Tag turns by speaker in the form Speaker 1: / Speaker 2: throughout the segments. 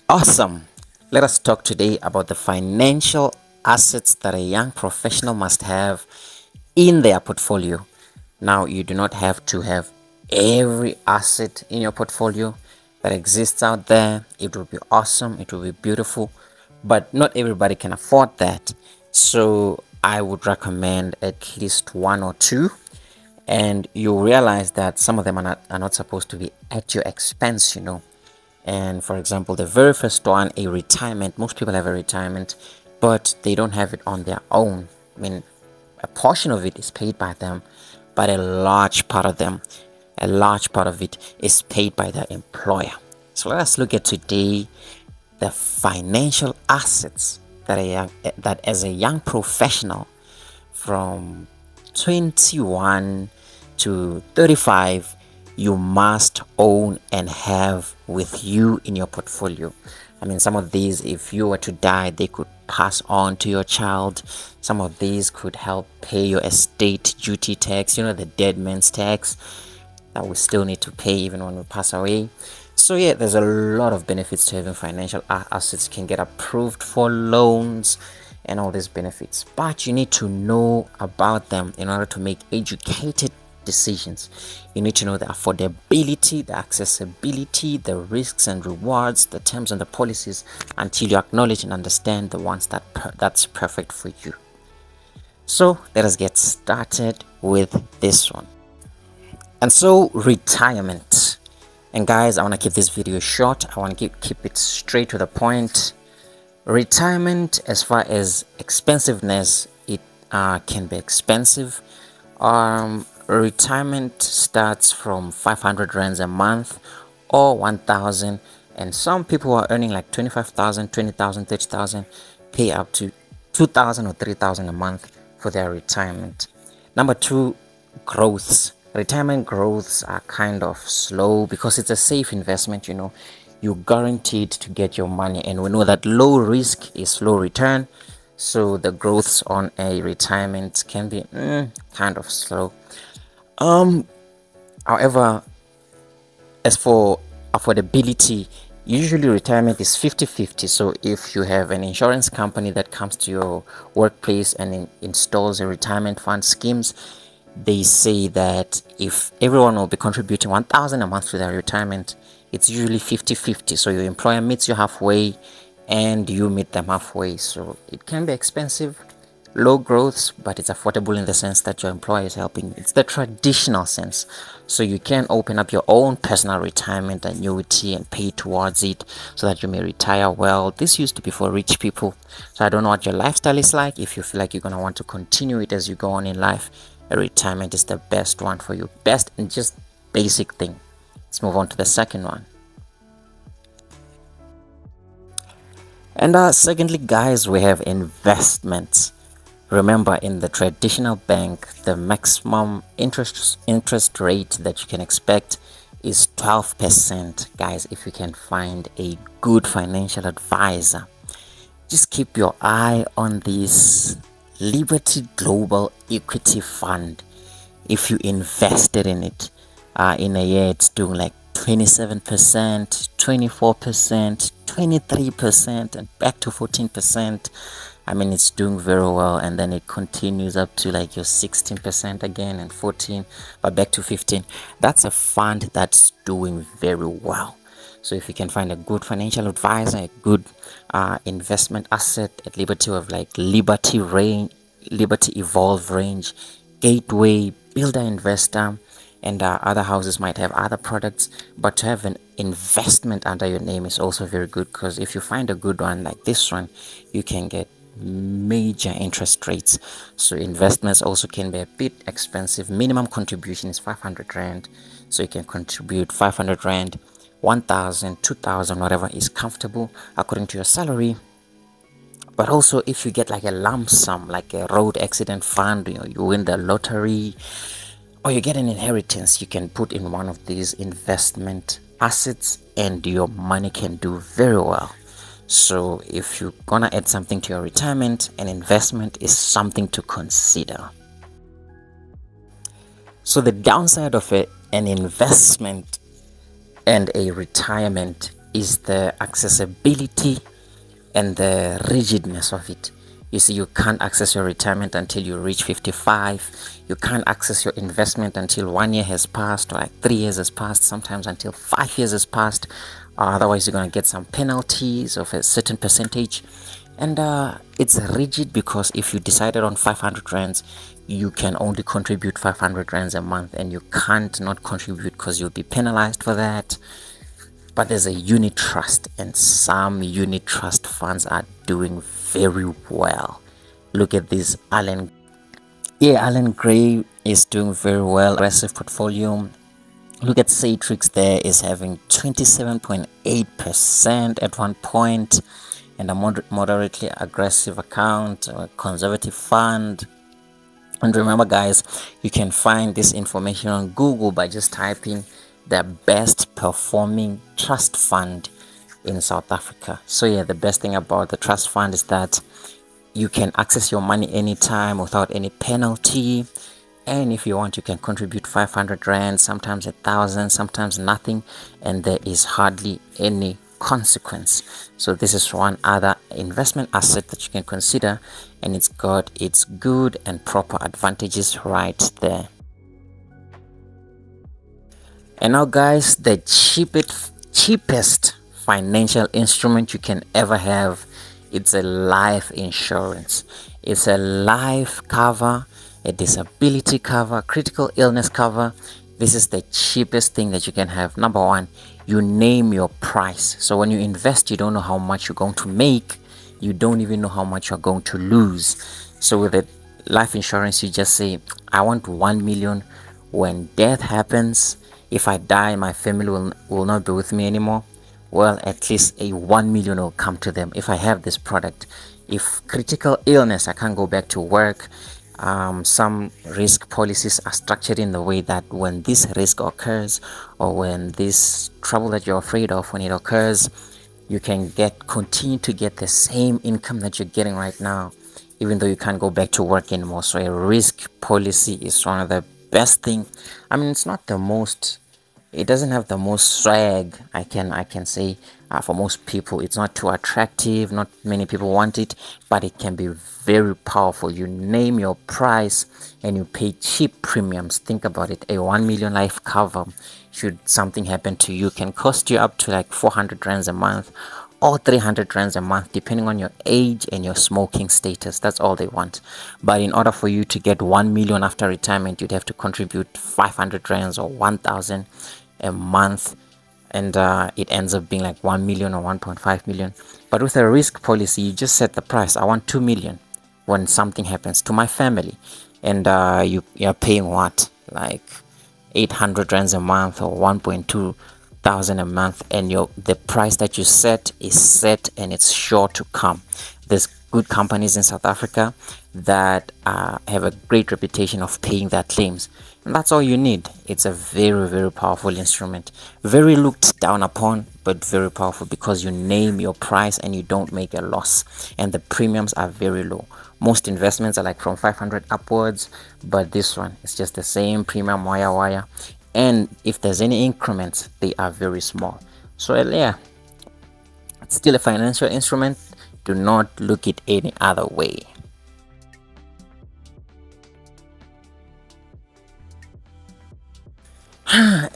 Speaker 1: Awesome. Let us talk today about the financial assets that a young professional must have in their portfolio. Now, you do not have to have every asset in your portfolio that exists out there. It will be awesome, it will be beautiful, but not everybody can afford that. So, I would recommend at least one or two, and you'll realize that some of them are not supposed to be at your expense. And for example, the very first one, a retirement. Most people have a retirement, but they don't have it on their own. I mean, a portion of it is paid by them, but a large part of it is paid by their employer. So let us look at today the financial assets that as a young professional from 21 to 35 you must own and have with you in your portfolio. I mean, some of these, if you were to die, they could pass on to your child. Some of these could help pay your estate duty tax, the dead man's tax that we still need to pay even when we pass away. So yeah, there's a lot of benefits to having financial assets. You can get approved for loans and all these benefits, but you need to know about them in order to make educated decisions. You need to know the affordability, the accessibility, the risks and rewards, the terms and the policies, until you acknowledge and understand the ones that's perfect for you. So let us get started with this one. And so, retirement. And guys, I want to keep this video short. I want to keep it straight to the point. Retirement, as far as expensiveness, it can be expensive. Retirement starts from 500 rands a month or 1,000, and some people are earning like 25,000, 20,000, 30,000, pay up to 2,000 or 3,000 a month for their retirement. Number two, growths. Retirement growths are kind of slow because it's a safe investment. You're guaranteed to get your money, and we know that low risk is low return, so the growths on a retirement can be kind of slow. However, as for affordability, usually retirement is 50-50. So if you have an insurance company that comes to your workplace and installs a retirement fund schemes, they say that if everyone will be contributing 1,000 a month to their retirement, it's usually 50-50. So your employer meets you halfway and you meet them halfway. So it can be expensive, low growths, but it's affordable in the sense that your employer is helping. It's the traditional sense. So you can open up your own personal retirement annuity and pay towards it so that you may retire well. This used to be for rich people. So I don't know what your lifestyle is like. If you feel like you're going to want to continue it as you go on in life, a retirement is the best one for you. Best and just basic thing. Let's move on to the second one. And secondly, guys, we have investments. Remember, in the traditional bank, the maximum interest rate that you can expect is 12%. Guys, if you can find a good financial advisor, just keep your eye on this Liberty Global Equity Fund. If you invested in it, in a year, it's doing like 27%, 24%, 23%, and back to 14%. I mean, it's doing very well, and then it continues up to like your 16% again and 14, but back to 15. That's a fund that's doing very well. So if you can find a good financial advisor, a good investment asset at Liberty, of like Liberty Evolve Range, Gateway, Builder Investor, and other houses might have other products, but to have an investment under your name is also very good, because if you find a good one like this one, you can get major interest rates. So investments also can be a bit expensive. Minimum contribution is 500 rand, so you can contribute 500 rand, 1,000, 2,000, whatever is comfortable according to your salary. But also, if you get like a lump sum, like a road accident fund, you win the lottery, or you get an inheritance, you can put in one of these investment assets and your money can do very well. So if you're gonna add something to your retirement, an investment is something to consider. So the downside of an investment and a retirement is the accessibility and the rigidness of it. You see, you can't access your retirement until you reach 55. You can't access your investment until 1 year has passed, or like 3 years has passed, sometimes until 5 years has passed. Otherwise, you're going to get some penalties of a certain percentage. And it's rigid because if you decided on 500 rands, you can only contribute 500 rands a month, and you can't not contribute because you'll be penalized for that. But there's a unit trust, and some unit trust funds are doing very well. Look at this Allen Gray is doing very well. Aggressive portfolio. Look at Satrix, there is having 27.8% at one point, and a moderately aggressive account, a conservative fund. And remember guys, you can find this information on Google by just typing the best performing trust fund in South Africa. So yeah, the best thing about the trust fund is that you can access your money anytime without any penalty, and if you want, you can contribute 500 rand, sometimes 1,000, sometimes nothing, and there is hardly any consequence. So this is one other investment asset that you can consider, and it's got its good and proper advantages right there. And now guys, the cheapest financial instrument you can ever have, it's a life insurance. It's a life cover, a disability cover, critical illness cover. This is the cheapest thing that you can have. Number one, you name your price. So when you invest, you don't know how much you're going to make. You don't even know how much you're going to lose. So with the life insurance, you just say, I want 1 million. When death happens, if I die, my family will not be with me anymore. Well, at least a 1 million will come to them if I have this product. If critical illness, I can't go back to work. Some risk policies are structured in the way that when this risk occurs, or when this trouble that you're afraid of, when it occurs, you can continue to get the same income that you're getting right now, even though you can't go back to work anymore. So a risk policy is one of the best thing. I mean, it's not the most, it doesn't have the most swag, I can say. For most people, it's not too attractive, not many people want it, but it can be very powerful. You name your price and you pay cheap premiums. Think about it, a 1 million life cover, should something happen to you, can cost you up to like 400 rands a month or 300 rands a month, depending on your age and your smoking status. That's all they want. But in order for you to get 1 million after retirement, you'd have to contribute 500 rands or 1,000 a month, and it ends up being like 1 million or 1.5 million. But with a risk policy, you just set the price. I want 2 million when something happens to my family, and you're paying what, like 800 rands a month or 1.2 thousand a month, and the price that you set is set and it's sure to come. There's good companies in South Africa that have a great reputation of paying their claims, and that's all you need. It's a very, very powerful instrument, very looked down upon, but very powerful because you name your price and you don't make a loss, and the premiums are very low. Most investments are like from 500 upwards, but this one is just the same premium wire, and if there's any increments, they are very small. So yeah, it's still a financial instrument. Do not look it any other way.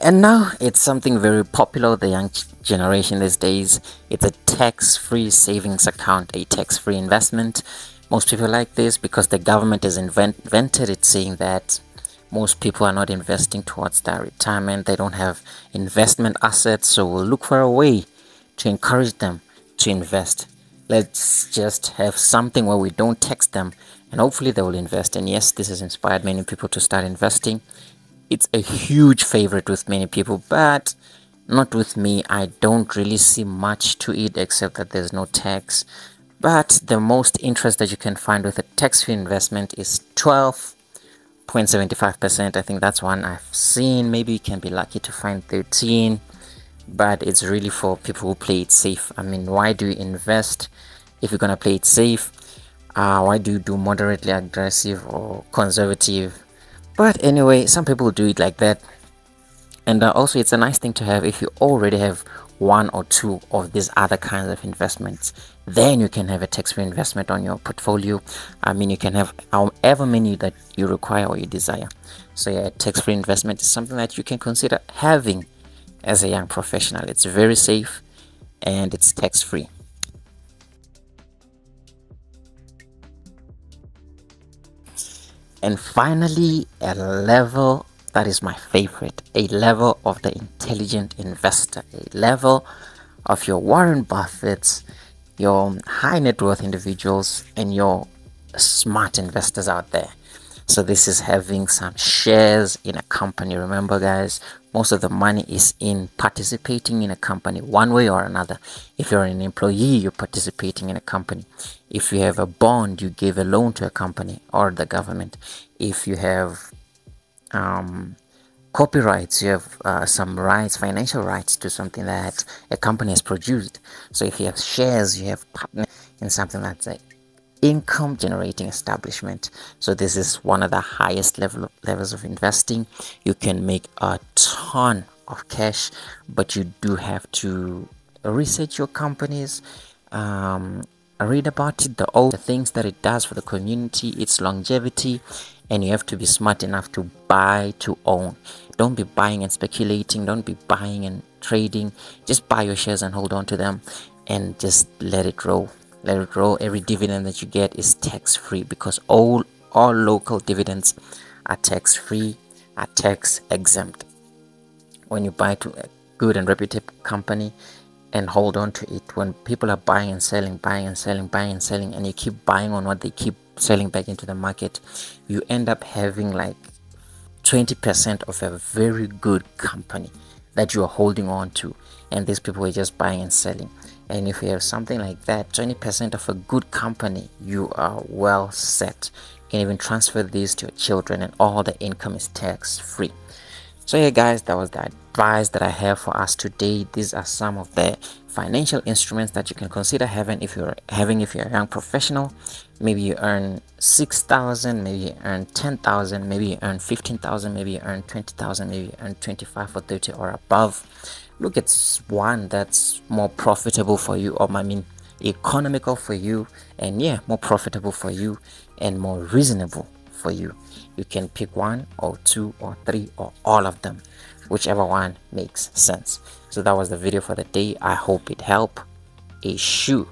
Speaker 1: And now it's something very popular with the young generation these days. It's a tax-free savings account, a tax-free investment. Most people like this because the government has invented it, saying that most people are not investing towards their retirement. They don't have investment assets, so we'll look for a way to encourage them to invest. Let's just have something where we don't tax them, and hopefully they will invest. And yes, this has inspired many people to start investing. It's a huge favorite with many people, but not with me. I don't really see much to it except that there's no tax. But the most interest that you can find with a tax-free investment is 12.75%. I think that's one I've seen. Maybe you can be lucky to find 13, but it's really for people who play it safe. I mean, why do you invest if you're gonna play it safe? Why do you do moderately aggressive or conservative? But anyway, some people do it like that. And also, it's a nice thing to have if you already have one or two of these other kinds of investments, then you can have a tax-free investment on your portfolio. I mean, you can have however many that you require or you desire. So yeah, tax-free investment is something that you can consider having as a young professional. It's very safe and it's tax-free. And finally, a level that is my favorite, a level of the intelligent investor, a level of your Warren Buffetts, your high net worth individuals, and your smart investors out there. So this is having some shares in a company. Remember, guys, most of the money is in participating in a company one way or another. If you're an employee, you're participating in a company. If you have a bond, you give a loan to a company or the government. If you have copyrights, you have some rights, financial rights to something that a company has produced. So if you have shares, you have partner in something that's a income generating establishment. So this is one of the highest levels of investing. You can make a ton of cash, but you do have to research your companies, read about it, the things that it does for the community, its longevity, and you have to be smart enough to buy to own. Don't be buying and speculating, don't be buying and trading. Just buy your shares and hold on to them and just let it roll. Let it roll. Every dividend that you get is tax-free, because all local dividends are tax-free, are tax exempt. When you buy to a good and reputable company and hold on to it, when people are buying and selling, buying and selling, buying and selling, and you keep buying on what they keep selling back into the market, you end up having like 20% of a very good company that you are holding on to, and these people are just buying and selling. And if you have something like that, 20% of a good company, you are well set. You can even transfer these to your children, and all the income is tax free. So yeah, guys, that was the advice that I have for us today. These are some of the financial instruments that you can consider having if you're a young professional. Maybe you earn 6,000, maybe you earn 10,000, maybe you earn 15,000, maybe you earn 20,000, maybe you earn 25 or 30 or above. Look at one that's more profitable for you, or I mean economical for you, and yeah, more profitable for you and more reasonable for you. You can pick one or two or three or all of them, whichever one makes sense. So that was the video for the day. I hope it helped. A shoe.